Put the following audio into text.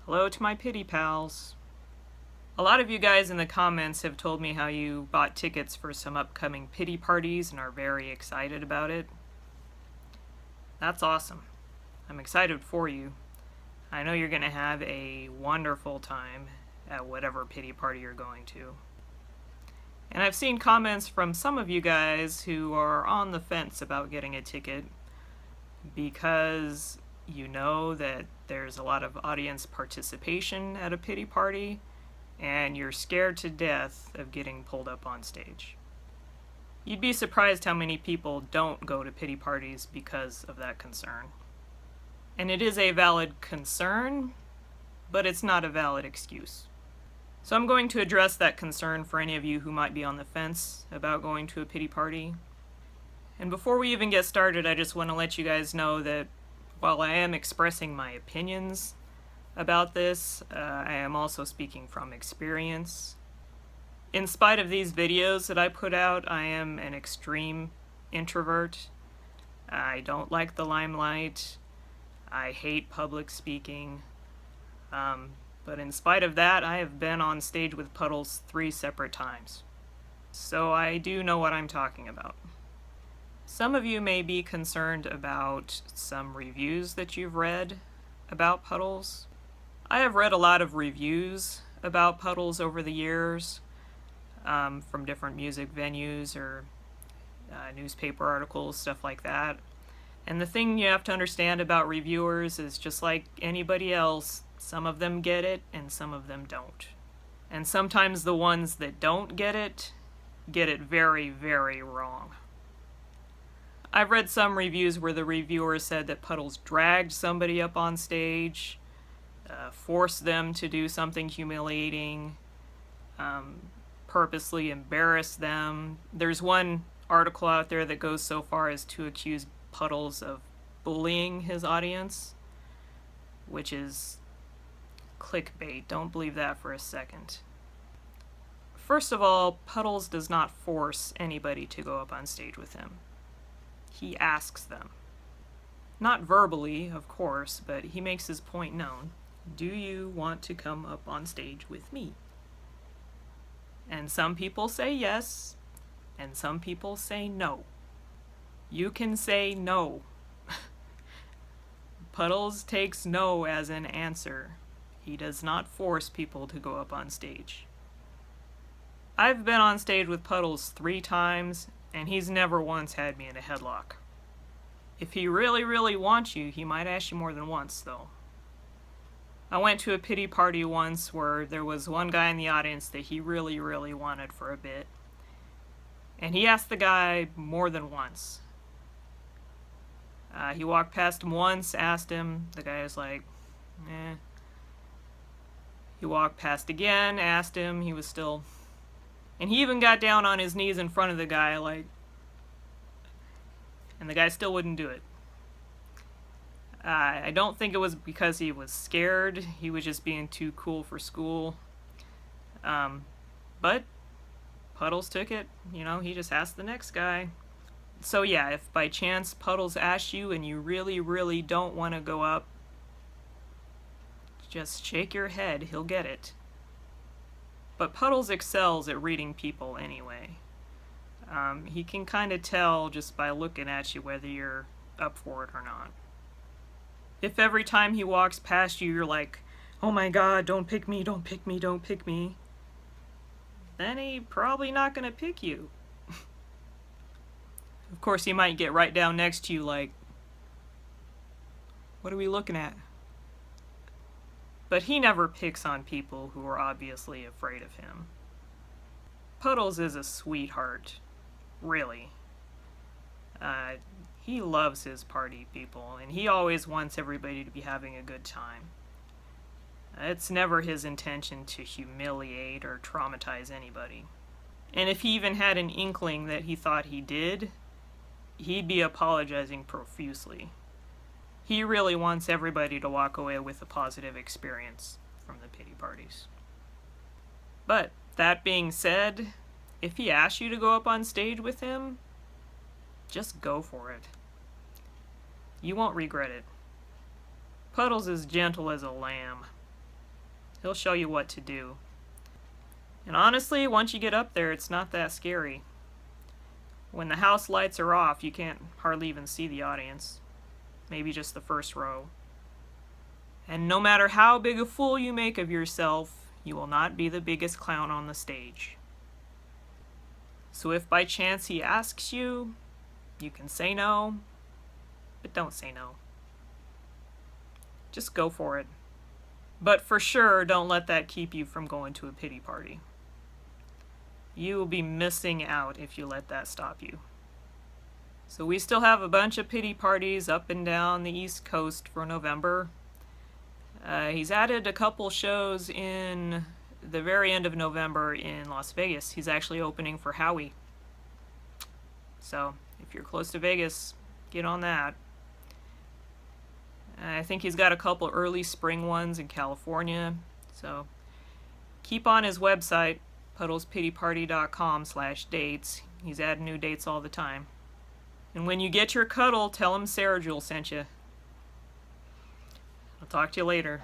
Hello to my pity pals. A lot of you guys in the comments have told me how you bought tickets for some upcoming pity parties and are very excited about it. That's awesome. I'm excited for you. I know you're going to have a wonderful time at whatever pity party you're going to. And I've seen comments from some of you guys who are on the fence about getting a ticket because you know that there's a lot of audience participation at a pity party and you're scared to death of getting pulled up on stage. You'd be surprised how many people don't go to pity parties because of that concern. And it is a valid concern, but it's not a valid excuse. So I'm going to address that concern for any of you who might be on the fence about going to a pity party. And before we even get started, I just want to let you guys know that while I am expressing my opinions about this, I am also speaking from experience. In spite of these videos that I put out, I am an extreme introvert. I don't like the limelight. I hate public speaking. But in spite of that, I have been on stage with Puddles 3 separate times. So I do know what I'm talking about. Some of you may be concerned about some reviews that you've read about Puddles. I have read a lot of reviews about Puddles over the years, from different music venues or newspaper articles, stuff like that. And the thing you have to understand about reviewers is just like anybody else, some of them get it and some of them don't. And sometimes the ones that don't get it very, very wrong. I've read some reviews where the reviewer said that Puddles dragged somebody up on stage, forced them to do something humiliating, purposely embarrassed them. There's one article out there that goes so far as to accuse Puddles of bullying his audience, which is clickbait. Don't believe that for a second. First of all, Puddles does not force anybody to go up on stage with him. He asks them. Not verbally, of course, but he makes his point known. Do you want to come up on stage with me? And some people say yes, and some people say no. You can say no. Puddles takes no as an answer. He does not force people to go up on stage. I've been on stage with Puddles 3 times, and he's never once had me in a headlock. If he really, really wants you, he might ask you more than once, though. I went to a pity party once where there was one guy in the audience that he really, really wanted for a bit. And he asked the guy more than once. He walked past him once, asked him. The guy was like, eh. He walked past again, asked him. He was still... And he even got down on his knees in front of the guy, like... And the guy still wouldn't do it. I don't think it was because he was scared. He was just being too cool for school. But Puddles took it. You know, he just asked the next guy. So yeah, if by chance Puddles asks you and you really, really don't want to go up, just shake your head. He'll get it. But Puddles excels at reading people anyway. He can kind of tell just by looking at you whether you're up for it or not. If every time he walks past you, you're like, oh my god, don't pick me, don't pick me, don't pick me, then he's probably not going to pick you. Of course, he might get right down next to you like, what are we looking at? But he never picks on people who are obviously afraid of him. Puddles is a sweetheart, really. He loves his party people, and he always wants everybody to be having a good time. It's never his intention to humiliate or traumatize anybody. And if he even had an inkling that he thought he did, he'd be apologizing profusely. He really wants everybody to walk away with a positive experience from the pity parties. But that being said, if he asks you to go up on stage with him, just go for it. You won't regret it. Puddles is gentle as a lamb. He'll show you what to do. And honestly, once you get up there, it's not that scary. When the house lights are off, you can't hardly even see the audience. Maybe just the first row. And no matter how big a fool you make of yourself, you will not be the biggest clown on the stage. So if by chance he asks you, you can say no, but don't say no. Just go for it. But for sure, don't let that keep you from going to a pity party. You will be missing out if you let that stop you. So we still have a bunch of pity parties up and down the East Coast for November. He's added a couple shows in the very end of November in Las Vegas. He's actually opening for Howie. So if you're close to Vegas, get on that. I think he's got a couple early spring ones in California. So keep on his website, puddlespityparty.com/dates. He's adding new dates all the time. And when you get your cuddle, tell him Sarah Jewel sent you. I'll talk to you later.